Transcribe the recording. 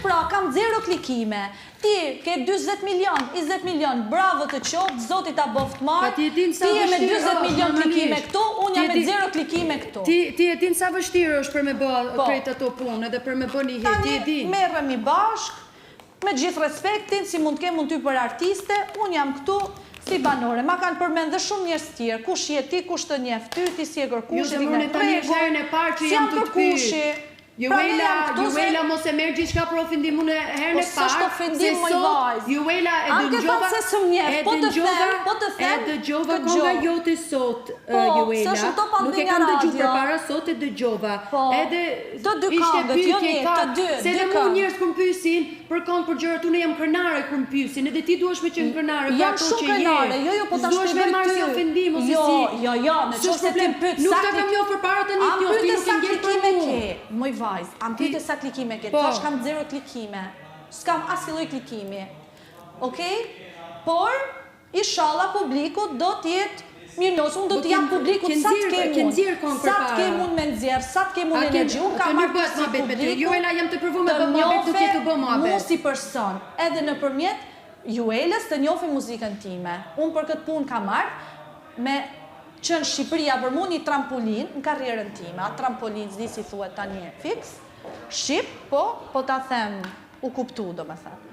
pra, kam 0 klikime. Ti ke 20 milion, 20 milion, bravo të qoftë, zoti ta boft marë. Ti e me 20 milion klikime këtu, unë jam me 0 klikime këtu. Ti e din sa vështirë është për me bë krejt ato punë edhe për me bë një hit, ti e din. Tani merremi bashk, me gjithë respektin, si mund kem unë ty për artiste, unë jam këtu si banore. Ma kanë përmend dhe shumë njerëz tjerë, kush je ti, kush të njeh ty, ti si e kërkushi, ti në herën e parë që jam të kërkushi. Juela mos e merë gjithë shka për ofendimun e herën e parë, se sot Juela e dëgjova konga jote sot, Juela, nuk e kam dëgju për para sot e dëgjova, edhe ishte pyetje ka, se dhe mu njerës kërë pysin, për konë për gjërat unë jam kërnare kërë pysin, edhe ti duesh me qenë kërnare, jam shumë kërnare, duesh me marrë si ofendim, ose si, në që se ti pytë, nuk të kam njohë për para të një njohë, ti nuk e ngjerë për mu. Vajzë, am pyte sa klikime ke, thash kam 0 klikime, s'kam as filloj klikimi, okej? Por, inshallah publiku do t'jetë mirë njësë, unë do t'jam publiku sa të ke mund me nëzjerë, sa të ke mund energji, unë kam marrë si publiku të njofe mu si person, edhe në përmjet Juelës të njofe muzikën time. Unë për këtë punë kam marrë me qënë Shqipëria për mu një trampolin në karrierën time. A trampolin zdi si thuet tani e fix. Shqip, po ta them u kuptu do me thënë.